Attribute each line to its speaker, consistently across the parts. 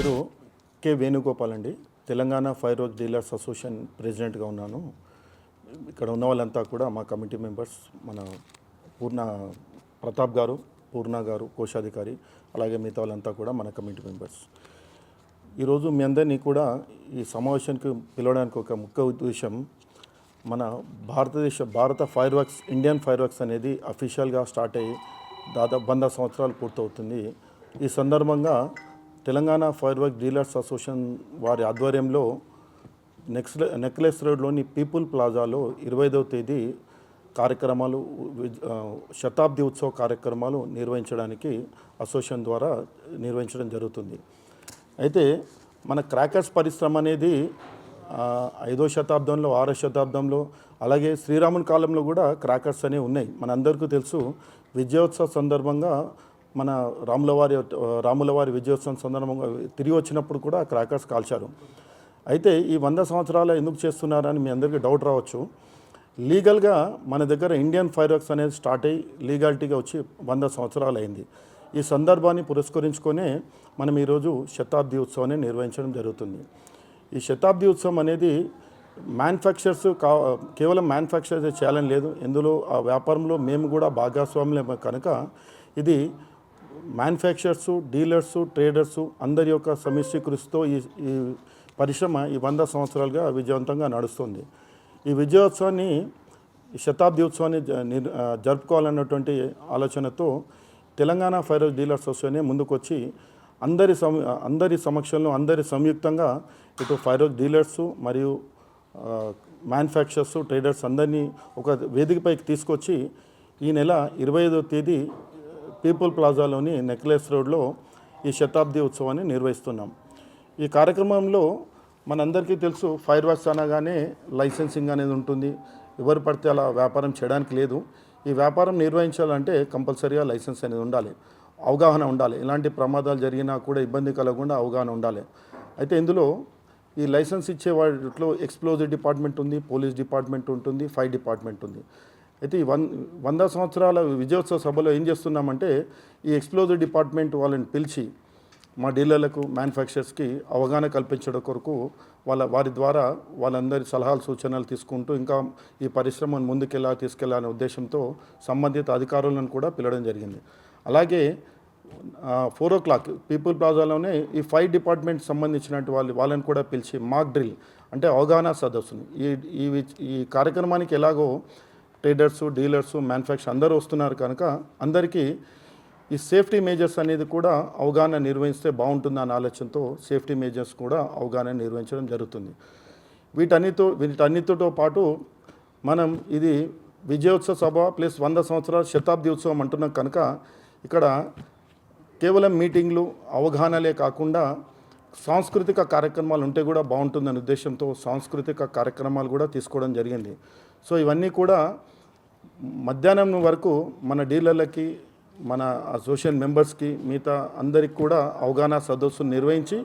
Speaker 1: పేరు వేణుగోపాల్ అండి. Telangana fire work dealers association ప్రెసిడెంట్గా ఉన్నాను. ఇక్కడ ఉన్న వాళ్ళంతా కూడా మా కమిటీ మెంబర్స్, మన పూర్ణ ప్రతాప్ గారు, పూర్ణ గారు కోశాధికారి, అలాగే మిగతా వాళ్ళంతా కూడా మన కమిటీ మెంబర్స్. ఈరోజు మీ అందరినీ కూడా ఈ సమావేశానికి పిలవడానికి ఒక ముఖ్య ఉద్దేశం, మన భారత fire works, Indian fire works అనేది అఫీషియల్గా స్టార్ట్ అయ్యి దాదాపు 100 సంవత్సరాలు పూర్తవుతుంది. ఈ సందర్భంగా Telangana fire work dealers association వారి ఆధ్వర్యంలో నెక్లెస్ రోడ్లోని పీపుల్ ప్లాజాలో 25వ తేదీ కార్యక్రమాలు, శతాబ్ది ఉత్సవ కార్యక్రమాలు నిర్వహించడానికి అసోసియేషన్ ద్వారా నిర్వహించడం జరుగుతుంది. అయితే మన క్రాకర్స్ పరిశ్రమ అనేది 5వ శతాబ్దంలో, 6వ శతాబ్దంలో, అలాగే శ్రీరాముని కాలంలో కూడా క్రాకర్స్ అనేవి ఉన్నాయి. మనందరికీ తెలుసు. విజయోత్సవ సందర్భంగా మన రాములవారి విజయోత్సవం సందర్భంగా తిరిగి వచ్చినప్పుడు కూడా క్రాకర్స్ కాల్చారు. అయితే ఈ 100 సంవత్సరాలు ఎందుకు చేస్తున్నారని మీ అందరికీ డౌట్ రావచ్చు. లీగల్గా మన దగ్గర ఇండియన్ ఫైర్ వర్క్స్ అనేది స్టార్ట్ అయ్యి లీగాలిటీగా వచ్చి 100 సంవత్సరాలు అయింది. ఈ సందర్భాన్ని పురస్కరించుకొనే మనం ఈరోజు శతాబ్ది ఉత్సవాన్ని నిర్వహించడం జరుగుతుంది. ఈ శతాబ్ది ఉత్సవం అనేది మ్యానుఫ్యాక్చర్స్ కేవలం మ్యానుఫ్యాక్చర్ చేయాలని లేదు. ఇందులో ఆ వ్యాపారంలో మేము కూడా భాగస్వాములే కనుక ఇది మ్యానుఫ్యాక్చర్సు, డీలర్సు, ట్రేడర్సు అందరి యొక్క సమిష్టి కృషితో ఈ పరిశ్రమ ఈ 100 సంవత్సరాలుగా విజయవంతంగా నడుస్తుంది. ఈ విజయోత్సవాన్ని, ఈ శతాబ్ది ఉత్సవాన్ని జరుపుకోవాలన్నటువంటి ఆలోచనతో Telangana fire work dealers association ముందుకొచ్చి అందరి సమక్షంలో, అందరి సంయుక్తంగా ఇటు ఫైర్ వర్క్ డీలర్సు మరియు మ్యానుఫ్యాక్చర్సు, ట్రేడర్స్ అందరినీ ఒక వేదికపైకి తీసుకొచ్చి ఈ నెల 25వ తేదీ పీపుల్ ప్లాజాలోని నెక్లెస్ రోడ్లో ఈ శతాబ్ది ఉత్సవాన్ని నిర్వహిస్తున్నాం. ఈ కార్యక్రమంలో మనందరికీ తెలుసు, ఫైర్ వర్క్స్ అనగానే లైసెన్సింగ్ అనేది ఉంటుంది. ఎవరు పడితే అలా వ్యాపారం చేయడానికి లేదు. ఈ వ్యాపారం నిర్వహించాలంటే కంపల్సరీగా లైసెన్స్ అనేది ఉండాలి, అవగాహన ఉండాలి. ఎలాంటి ప్రమాదాలు జరిగినా కూడా ఇబ్బంది కలగకుండా అవగాహన ఉండాలి. అయితే ఇందులో ఈ లైసెన్స్ ఇచ్చే వాటిలో ఎక్స్ప్లోజివ్ డిపార్ట్మెంట్ ఉంది, పోలీస్ డిపార్ట్మెంట్ ఉంటుంది, ఫైర్ డిపార్ట్మెంట్ ఉంది. అయితే ఈ 100 సంవత్సరాల విజయోత్సవ సభలో ఏం చేస్తున్నామంటే, ఈ ఎక్స్ప్లోజివ్ డిపార్ట్మెంట్ వాళ్ళని పిలిచి మా డీలర్లకు, మ్యానుఫ్యాక్చర్స్కి అవగాహన కల్పించడం కొరకు వారి ద్వారా వాళ్ళందరి సలహాలు, సూచనలు తీసుకుంటూ ఇంకా ఈ పరిశ్రమను ముందుకెలా తీసుకెళ్లాలనే ఉద్దేశంతో సంబంధిత అధికారులను కూడా పిలవడం జరిగింది. అలాగే 4 o'clock పీపుల్ ప్లాజాలోనే ఈ ఫైర్ డిపార్ట్మెంట్ సంబంధించినట్టు వాళ్ళని కూడా పిలిచి మాక్ డ్రిల్ అంటే అవగాహన సదస్సుని ఈ కార్యక్రమానికి ఎలాగో ట్రేడర్సు, డీలర్సు, మ్యానుఫ్యాక్చర్ అందరూ వస్తున్నారు కనుక అందరికీ ఈ సేఫ్టీ మేజర్స్ అనేది కూడా అవగాహన నిర్వహిస్తే బాగుంటుందన్న ఆలోచనతో సేఫ్టీ మేజర్స్ కూడా అవగాహన నిర్వహించడం జరుగుతుంది. వీటన్నిటితో పాటు మనం ఇది విజయోత్సవ సభ ప్లస్ 100 సంవత్సరాల శతాబ్ది ఉత్సవం అంటున్నాం కనుక ఇక్కడ కేవలం మీటింగ్లు, అవగాహనలే కాకుండా సాంస్కృతిక కార్యక్రమాలు ఉంటే కూడా బాగుంటుందనే ఉద్దేశంతో సాంస్కృతిక కార్యక్రమాలు కూడా తీసుకోవడం జరిగింది. సో ఇవన్నీ కూడా మధ్యాహ్నం వరకు మన డీలర్లకి, మన అసోసియేషన్ మెంబర్స్కి, మిగతా అందరికి కూడా అవగాహన సదస్సును నిర్వహించి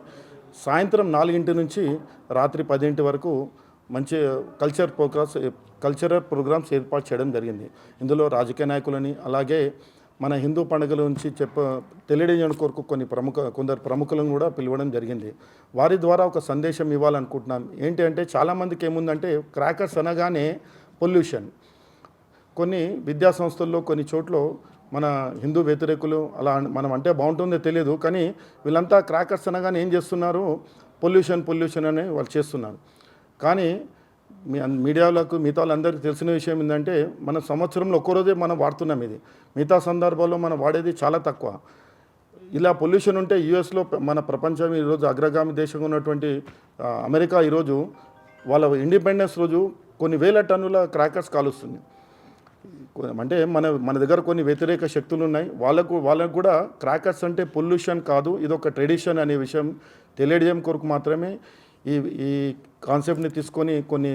Speaker 1: సాయంత్రం 4 నుంచి రాత్రి 10 వరకు మంచి కల్చరల్ ప్రోగ్రామ్స్ ఏర్పాటు చేయడం జరిగింది. ఇందులో రాజకీయ నాయకులని, అలాగే మన హిందూ పండుగల నుంచి తెలియజేయడం కొరకు కొందరు ప్రముఖులను కూడా పిలవడం జరిగింది. వారి ద్వారా ఒక సందేశం ఇవ్వాలనుకుంటున్నాం. ఏంటి అంటే, చాలామందికి ఏముందంటే క్రాకర్స్ అనగానే పొల్యూషన్. కొన్ని విద్యా సంస్థల్లో, కొన్ని చోట్ల మన హిందూ వ్యతిరేకులు అలా మనం అంటే బాగుంటుందో తెలియదు, కానీ వీళ్ళంతా క్రాకర్స్ అనగానే ఏం చేస్తున్నారు, పొల్యూషన్ అని వాళ్ళు చేస్తున్నారు. కానీ మీడియాలకు, మిగతా వాళ్ళందరికీ తెలిసిన విషయం ఏంటంటే, మన సంవత్సరంలో ఒక్కరోజే మనం వాడుతున్నాం. ఇది మిగతా సందర్భాల్లో మనం వాడేది చాలా తక్కువ. ఇలా పొల్యూషన్ ఉంటే యూఎస్లో మన ప్రపంచం ఈరోజు అగ్రగామి దేశంగా ఉన్నటువంటి అమెరికా ఈరోజు వాళ్ళ ఇండిపెండెన్స్ రోజు కొన్ని వేల టన్నుల క్రాకర్స్ కాలుస్తుంది. అంటే మన దగ్గర కొన్ని వ్యతిరేక శక్తులు ఉన్నాయి. వాళ్ళకు కూడా క్రాకర్స్ అంటే పొల్యూషన్ కాదు, ఇదొక ట్రెడిషన్ అనే విషయం తెలియజేయడం కొరకు మాత్రమే ఈ కాన్సెప్ట్ని తీసుకొని కొన్ని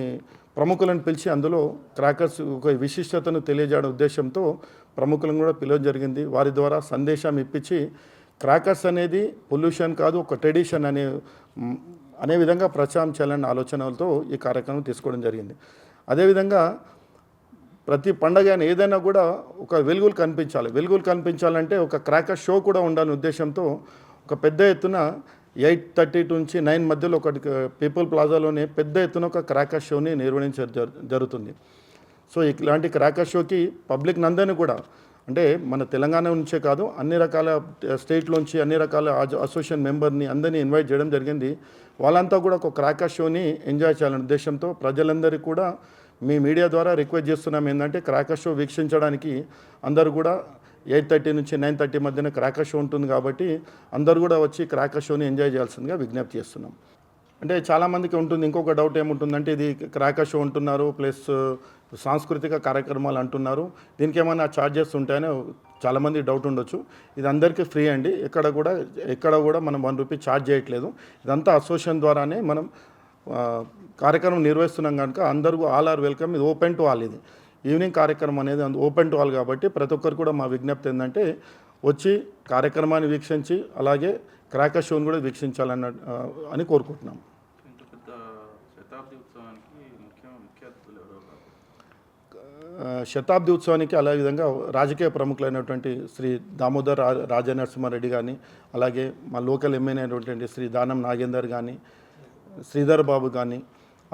Speaker 1: ప్రముఖులను పిలిచి అందులో క్రాకర్స్ ఒక విశిష్టతను తెలియజేయడం ఉద్దేశంతో ప్రముఖులను కూడా పిలవడం జరిగింది. వారి ద్వారా సందేశం ఇప్పించి క్రాకర్స్ అనేది పొల్యూషన్ కాదు, ఒక ట్రెడిషన్ అనే విధంగా ప్రచారం చేయాలనే ఆలోచనలతో ఈ కార్యక్రమం తీసుకోవడం జరిగింది. అదేవిధంగా ప్రతి పండగ ఏదైనా కూడా ఒక వెలుగులు కనిపించాలి. వెలుగులు కనిపించాలంటే ఒక క్రాకర్ షో కూడా ఉండాలనే ఉద్దేశంతో ఒక పెద్ద ఎత్తున 8:30 నుంచి 9 మధ్యలో ఒకటి పీపుల్ ప్లాజాలోనే పెద్ద ఎత్తున ఒక క్రాకర్ షోని నిర్వహించడం జరుగుతుంది. సో ఇలాంటి క్రాకర్ షోకి పబ్లిక్ నందరినీ కూడా, అంటే మన తెలంగాణ నుంచే కాదు, అన్ని రకాల స్టేట్లోంచి అన్ని రకాల అసోసియేషన్ మెంబర్ని అందరినీ ఇన్వైట్ చేయడం జరిగింది. వాళ్ళంతా కూడా ఒక క్రాకర్ షోని ఎంజాయ్ చేయాలనే ఉద్దేశంతో ప్రజలందరికీ కూడా మీ మీడియా ద్వారా రిక్వెస్ట్ చేస్తున్నాం ఏంటంటే, క్రాకర్ షో వీక్షించడానికి అందరూ కూడా 8:30 నుంచి 9:30 మధ్యన క్రాకర్ షో ఉంటుంది కాబట్టి అందరూ కూడా వచ్చి క్రాకర్ షోని ఎంజాయ్ చేయాల్సిందిగా విజ్ఞప్తి చేస్తున్నాం. అంటే చాలామందికి ఉంటుంది, ఇంకొక డౌట్ ఏముంటుందంటే, ఇది క్రాకర్ షో అంటున్నారు ప్లస్ సాంస్కృతిక కార్యక్రమాలు అంటున్నారు, దీనికి ఏమైనా ఛార్జెస్ ఉంటాయని చాలామంది డౌట్ ఉండొచ్చు. ఇది అందరికీ ఫ్రీ అండి, ఎక్కడ కూడా మనం ₹1 ఛార్జ్ చేయట్లేదు. ఇదంతా అసోసియేషన్ ద్వారానే మనం కార్యక్రమం నిర్వహిస్తున్నాం కనుక అందరూ ఆల్ ఆర్ వెల్కమ్. ఇది ఓపెన్ టు ఆల్. ఇది ఈవినింగ్ కార్యక్రమం అనేది ఓపెన్ టు ఆల్ కాబట్టి ప్రతి ఒక్కరు కూడా మా విజ్ఞప్తి ఏంటంటే వచ్చి కార్యక్రమాన్ని వీక్షించి అలాగే క్రాకర్ షోని కూడా వీక్షించాలని కోరుకుంటున్నాం. శతాబ్ది ఉత్సవానికి అలా విధంగా రాజకీయ ప్రముఖులైనటువంటి శ్రీ దామోదర్ రాజనరసింహారెడ్డి కానీ, అలాగే మా లోకల్ ఎమ్మెల్యే అయినటువంటి శ్రీ దానం నాగేందర్ కానీ, శ్రీధర్ బాబు కానీ,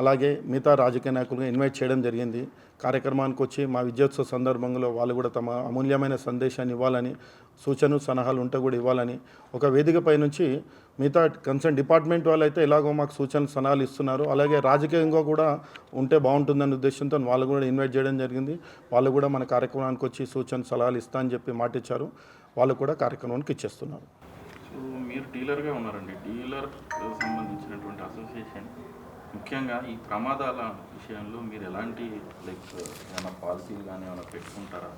Speaker 1: అలాగే మిగతా రాజకీయ నాయకులుగా ఇన్వైట్ చేయడం జరిగింది. కార్యక్రమానికి వచ్చి మా విజయోత్సవ సందర్భంలో వాళ్ళు కూడా తమ అమూల్యమైన సందేశాన్ని ఇవ్వాలని, సూచనలు సలహాలు ఉంటే కూడా ఇవ్వాలని, ఒక వేదికపై నుంచి మిగతా కన్సర్న్ డిపార్ట్మెంట్ వాళ్ళు అయితే ఎలాగో మాకు సూచనలు సలహాలు ఇస్తున్నారు, అలాగే రాజకీయంగా కూడా ఉంటే బాగుంటుందనే ఉద్దేశంతో వాళ్ళు కూడా ఇన్వైట్ చేయడం జరిగింది. వాళ్ళు కూడా మన కార్యక్రమానికి వచ్చి సూచన సలహాలు ఇస్తా అని చెప్పి మాట ఇచ్చారు. వాళ్ళు కూడా కార్యక్రమానికి ఇచ్చేస్తున్నారు.
Speaker 2: సో మీరు డీలర్గా ఉన్నారండి, డీలర్ సంబంధించినటువంటి అసోసియేషన్ ముఖ్యంగా ఈ ప్రమాదాల విషయంలో మీరు ఎలాంటి ఏమైనా పాలసీలు కానీ ఏమైనా పెట్టుకుంటారా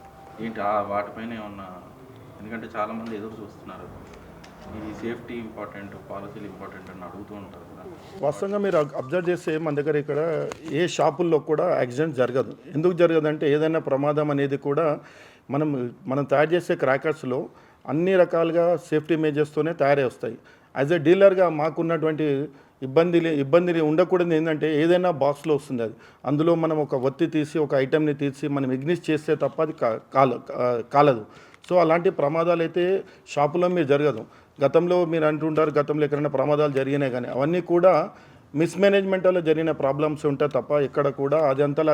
Speaker 2: ఏంటి వాటిపైన ఏమన్నా? ఎందుకంటే చాలామంది ఎదురు చూస్తున్నారు, ఈ సేఫ్టీ ఇంపార్టెంట్, పాలసీలు ఇంపార్టెంట్ అని అడుగుతూ ఉంటారు కదా.
Speaker 1: వాస్తవంగా మీరు అబ్జర్వ్ చేస్తే మన దగ్గర ఇక్కడ ఏ షాపుల్లో కూడా యాక్సిడెంట్ జరగదు. ఎందుకు జరగదంటే ఏదైనా ప్రమాదం అనేది కూడా మనం తయారు చేసే క్రాకర్స్లో అన్ని రకాలుగా సేఫ్టీ మేజర్స్తోనే తయారై వస్తాయి. యాజ్ ఎ డీలర్గా మాకున్నటువంటి ఇబ్బంది ఉండకూడదు ఏంటంటే, ఏదైనా బాక్స్లో వస్తుంది, అది అందులో మనం ఒక ఒత్తి తీసి ఒక ఐటెంని తీసి మనం ఇగ్నిస్ చేస్తే తప్ప అది కాలదు. సో అలాంటి ప్రమాదాలు అయితే షాపులో మీరు జరగదు. గతంలో మీరు అంటుంటారు గతంలో ఎక్కడైనా ప్రమాదాలు జరిగినాయి, కానీ అవన్నీ కూడా మిస్మేనేజ్మెంట్ వల్ల జరిగిన ప్రాబ్లమ్స్ ఉంటాయి తప్ప ఎక్కడ కూడా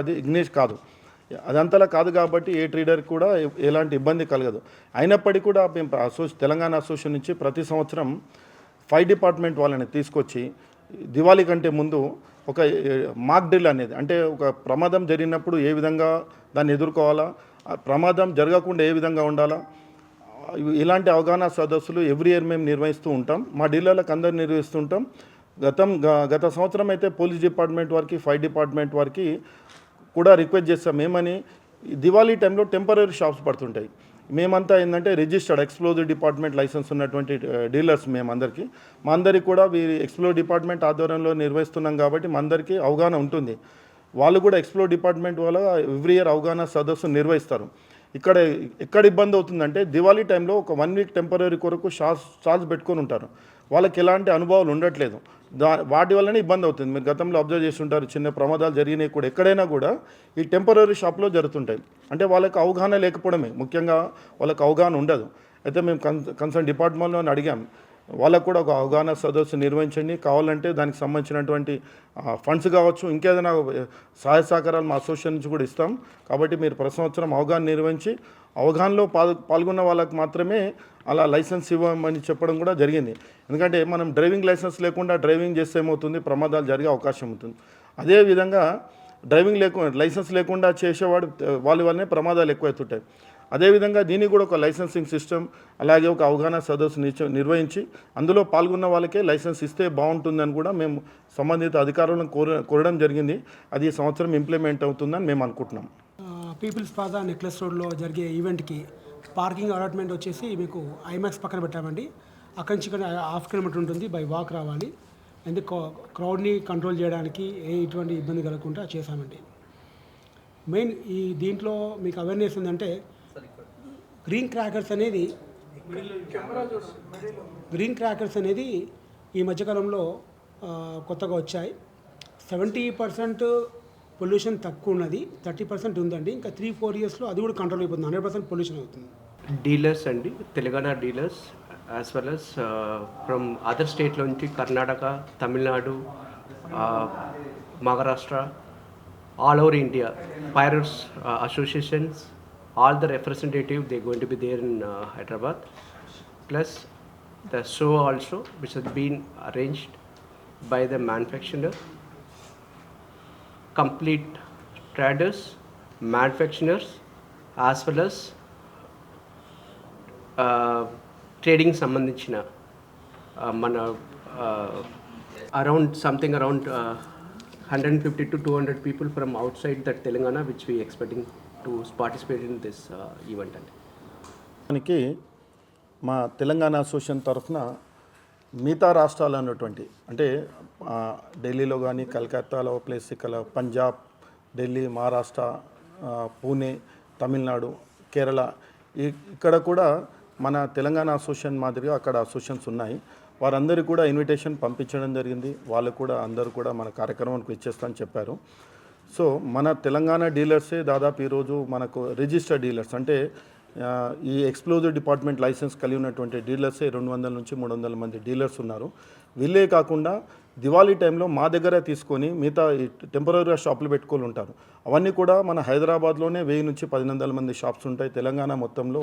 Speaker 1: అది ఇగ్నిస్ కాదు. అదంతలా కాదు కాబట్టి ఏ ట్రేడర్ కూడా ఎలాంటి ఇబ్బంది కలగదు. అయినప్పటికీ కూడా మేము తెలంగాణ అసోసియేషన్ నుంచి ప్రతి సంవత్సరం ఫైర్ డిపార్ట్మెంట్ వాళ్ళని తీసుకొచ్చి దివాళీ కంటే ముందు ఒక మాక్ డ్రిల్ అనేది, అంటే ఒక ప్రమాదం జరిగినప్పుడు ఏ విధంగా దాన్ని ఎదుర్కోవాలా, ప్రమాదం జరగకుండా ఏ విధంగా ఉండాలా, ఇలాంటి అవగాహన సదస్సులు ఎవ్రీ ఇయర్ మేము నిర్వహిస్తూ ఉంటాం. మా డీలర్లకు అందరూ నిర్వహిస్తుంటాం. గత సంవత్సరం అయితే పోలీస్ డిపార్ట్మెంట్ వారికి, ఫైర్ డిపార్ట్మెంట్ వారికి కూడా రిక్వెస్ట్ చేస్తాం. ఏమని, దివాళీ టైంలో టెంపరరీ షాప్స్ పడుతుంటాయి. మేమంతా ఏంటంటే రిజిస్టర్డ్ ఎక్స్ప్లోజివ్ డిపార్ట్మెంట్ లైసెన్స్ ఉన్నటువంటి డీలర్స్ మేమందరికీ. మా అందరికీ కూడా ఎక్స్ప్లోజివ్ డిపార్ట్మెంట్ ఆధ్వర్యంలో నిర్వహిస్తున్నాం కాబట్టి మా అందరికీ అవగాహన ఉంటుంది. వాళ్ళు కూడా ఎక్స్ప్లోజివ్ డిపార్ట్మెంట్ వల్ల ఎవ్రీ ఇయర్ అవగాహన సదస్సు నిర్వహిస్తారు. ఎక్కడ ఇబ్బంది అవుతుందంటే, దివాళీ టైంలో ఒక 1 వీక్ టెంపరరీ కొరకు స్టాల్స్ పెట్టుకొని ఉంటారు. వాళ్ళకి ఎలాంటి అనుభవాలు ఉండట్లేదు. వాటి వల్లనే ఇబ్బంది అవుతుంది. మీరు గతంలో అబ్జర్వ్ చేస్తుంటారు, చిన్న ప్రమాదాలు జరిగినాయి కూడా ఎక్కడైనా కూడా ఈ టెంపరరీ షాప్లో జరుగుతుంటాయి. అంటే వాళ్ళకి అవగాహన లేకపోవడమే, ముఖ్యంగా వాళ్ళకి అవగాహన ఉండదు. అయితే మేము కన్సర్న్ డిపార్ట్మెంట్లో అడిగాం, వాళ్ళకు కూడా ఒక అవగాహన సదస్సు నిర్వహించండి, కావాలంటే దానికి సంబంధించినటువంటి ఫండ్స్ కావచ్చు, ఇంకేదైనా సహాయ సహకారాలు మా అసోసియేషన్ నుంచి కూడా ఇస్తాం. కాబట్టి మీరు ప్రతి సంవత్సరం అవగాహన నిర్వహించి అవగాహనలో పాల్గొన్న వాళ్ళకి మాత్రమే అలా లైసెన్స్ ఇవ్వమని చెప్పడం కూడా జరిగింది. ఎందుకంటే మనం డ్రైవింగ్ లైసెన్స్ లేకుండా డ్రైవింగ్ చేస్తే ఏమవుతుంది, ప్రమాదాలు జరిగే అవకాశం ఉంటుంది. అదేవిధంగా లైసెన్స్ లేకుండా చేసేవాడు వాళ్ళ వల్లనే ప్రమాదాలు ఎక్కువవుతుంటాయి. అదేవిధంగా దీనికి కూడా ఒక లైసెన్సింగ్ సిస్టమ్, అలాగే ఒక అవగాహన సదస్సు నిర్వహించి అందులో పాల్గొన్న వాళ్ళకే లైసెన్స్ ఇస్తే బాగుంటుందని కూడా మేము సంబంధిత అధికారులను కోరడం జరిగింది. అది ఈ సంవత్సరం ఇంప్లిమెంట్ అవుతుందని మేము అనుకుంటున్నాం.
Speaker 3: పీపుల్స్ ప్లాజా నెక్లెస్ రోడ్లో జరిగే ఈవెంట్కి పార్కింగ్ అలాట్మెంట్ వచ్చేసి మీకు ఐమాక్స్ పక్కన పెట్టామండి. అక్కడి నుంచి ఇక్కడ 1/2 కిలోమీటర్ ఉంటుంది, బై వాక్ రావాలి. ఎందుకు క్రౌడ్ని కంట్రోల్ చేయడానికి ఎటువంటి ఇబ్బంది కలగకుండా చేశామండి. మెయిన్ దీంట్లో మీకు అవేర్నెస్ ఉందంటే, గ్రీన్ క్రాకర్స్ అనేది ఈ మధ్యకాలంలో కొత్తగా వచ్చాయి. 70% పొల్యూషన్ తక్కువ ఉన్నది, 30% ఉందండి. ఇంకా 3-4 ఇయర్స్లో అది కూడా కంట్రోల్ అయిపోతుంది, 100% పొల్యూషన్ అవుతుంది.
Speaker 4: డీలర్స్ అండి, Telangana dealers as well as from other state lonchi Karnataka, Tamil Nadu, Maharashtra, all over India. Pyros associations, all the representatives, they're going to be there in Hyderabad. Plus the show also, which has been arranged by the manufacturer, complete traders, manufacturers, as well as trading సంబంధించిన మన around something around 150 to 200 people from outside that Telangana, which we expecting to participate in this event అండి.
Speaker 1: మనకి మా Telangana association తరఫున మిగతా రాష్ట్రాలు అన్నటువంటి అంటే ఢిల్లీలో కానీ కలకత్తాలో ప్లేస్ ఇక్కడ పంజాబ్, ఢిల్లీ, మహారాష్ట్ర, పూణే, తమిళనాడు, కేరళ ఇక్కడ కూడా మన తెలంగాణ అసోసియేషన్ మాదిరిగా అక్కడ అసోసియేషన్స్ ఉన్నాయి. వారందరికీ కూడా ఇన్విటేషన్ పంపించడం జరిగింది. వాళ్ళు కూడా అందరూ కూడా మన కార్యక్రమానికి ఇచ్చేస్తామని చెప్పారు. సో మన తెలంగాణ డీలర్సే దాదాపు ఈరోజు మనకు రిజిస్టర్డ్ డీలర్స్ అంటే ఈ ఎక్స్ప్లోజివ్ డిపార్ట్మెంట్ లైసెన్స్ కలిగి ఉన్నటువంటి డీలర్సే 200 నుంచి 300 మంది డీలర్స్ ఉన్నారు. వీళ్ళే కాకుండా దివాళీ టైంలో మా దగ్గర తీసుకొని మిగతా టెంపరీగా షాపులు పెట్టుకొని ఉంటారు. అవన్నీ కూడా మన హైదరాబాద్లోనే 1000 నుంచి 1500 మంది షాప్స్ ఉంటాయి. తెలంగాణ మొత్తంలో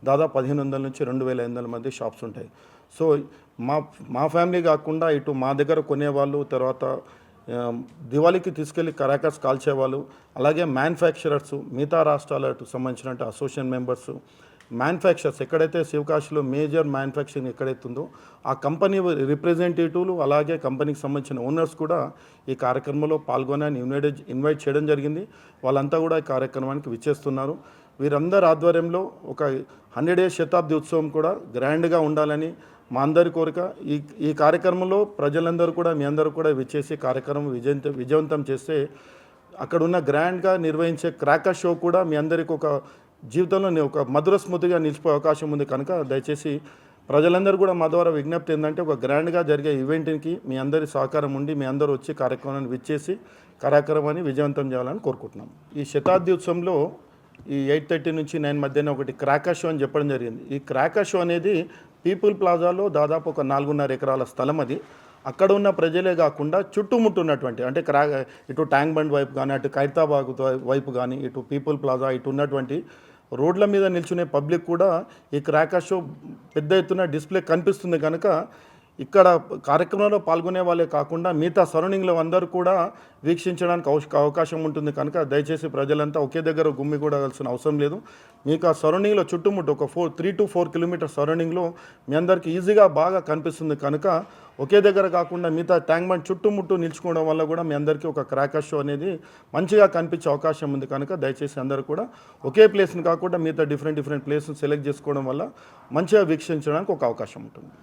Speaker 1: దాదాపు 1500 నుంచి 2500 మంది షాప్స్ ఉంటాయి. సో మా ఫ్యామిలీ కాకుండా ఇటు మా దగ్గర కొనేవాళ్ళు, తర్వాత దివాళీకి తీసుకెళ్ళి క్రాకర్స్ కాల్చేవాళ్ళు, అలాగే మ్యానుఫ్యాక్చరర్స్, మిగతా రాష్ట్రాలకు సంబంధించిన అసోసియేషన్ మెంబర్స్, మ్యానుఫ్యాక్చరర్స్ ఎక్కడైతే శివకాశిలో మేజర్ మ్యానుఫ్యాక్చరింగ్ ఎక్కడైతే ఉందో ఆ కంపెనీ రిప్రజెంటేటివ్లు అలాగే కంపెనీకి సంబంధించిన ఓనర్స్ కూడా ఈ కార్యక్రమంలో పాల్గొనని ఇన్వైట్ చేయడం జరిగింది. వాళ్ళంతా కూడా ఈ కార్యక్రమానికి విచ్చేస్తున్నారు. వీరందరి ఆధ్వర్యంలో ఒక 100 years శతాబ్ది ఉత్సవం కూడా గ్రాండ్గా ఉండాలని మా అందరి కోరిక. ఈ కార్యక్రమంలో ప్రజలందరూ కూడా మీ అందరూ కూడా విచ్చేసి కార్యక్రమం విజయవంతం చేస్తే అక్కడున్న గ్రాండ్గా నిర్వహించే క్రాకర్ షో కూడా మీ అందరికీ ఒక జీవితంలో ఒక మధుర స్మృతిగా నిలిచిపోయే అవకాశం ఉంది. కనుక దయచేసి ప్రజలందరూ కూడా మా ద్వారా విజ్ఞప్తి ఏంటంటే ఒక గ్రాండ్గా జరిగే ఈవెంట్కి మీ అందరి సహకారం ఉండి మీ అందరూ వచ్చి కార్యక్రమాన్ని విచ్చేసి కార్యక్రమాన్ని విజయవంతం చేయాలని కోరుకుంటున్నాం. ఈ శతాబ్ది ఉత్సవంలో ఈ 8:30 నుంచి 9 మధ్యన ఒకటి క్రాకర్ షో అని చెప్పడం జరిగింది. ఈ క్రాకర్ షో అనేది పీపుల్ ప్లాజాలో దాదాపు ఒక 4.5 ఎకరాల స్థలం అది. అక్కడ ఉన్న ప్రజలే కాకుండా చుట్టుముట్టున్నటువంటి అంటే ఇటు ట్యాంక్ బండ్ వైపు కానీ, అటు ఖైరతాబాద్ వైపు కానీ, ఇటు పీపుల్ ప్లాజా ఇటు ఉన్నటువంటి రోడ్ల మీద నిల్చునే పబ్లిక్ కూడా ఈ క్రాకర్ షో పెద్ద ఎత్తున డిస్ప్లే కనిపిస్తుంది. కనుక ఇక్కడ కార్యక్రమంలో పాల్గొనే వాళ్ళే కాకుండా మిగతా సరౌండింగ్లో అందరూ కూడా వీక్షించడానికి అవకాశం ఉంటుంది. కనుక దయచేసి ప్రజలంతా ఒకే దగ్గర గుమ్మి కూడా కలిసిన అవసరం లేదు. మీకు ఆ సరౌండింగ్లో చుట్టుముట్టు ఒక 3 to 4 kilometers సరౌండింగ్లో మీ అందరికీ ఈజీగా బాగా కనిపిస్తుంది. కనుక ఒకే దగ్గర కాకుండా మిగతా ట్యాంక్ బండ్ చుట్టుముట్టు నిల్చుకోవడం వల్ల కూడా మీ అందరికీ ఒక క్రాకర్ షో అనేది మంచిగా కనిపించే అవకాశం ఉంది. కనుక దయచేసి అందరూ కూడా ఒకే ప్లేస్ని కాకుండా మిగతా డిఫరెంట్ ప్లేస్ని సెలెక్ట్ చేసుకోవడం వల్ల మంచిగా వీక్షించడానికి ఒక అవకాశం ఉంటుంది.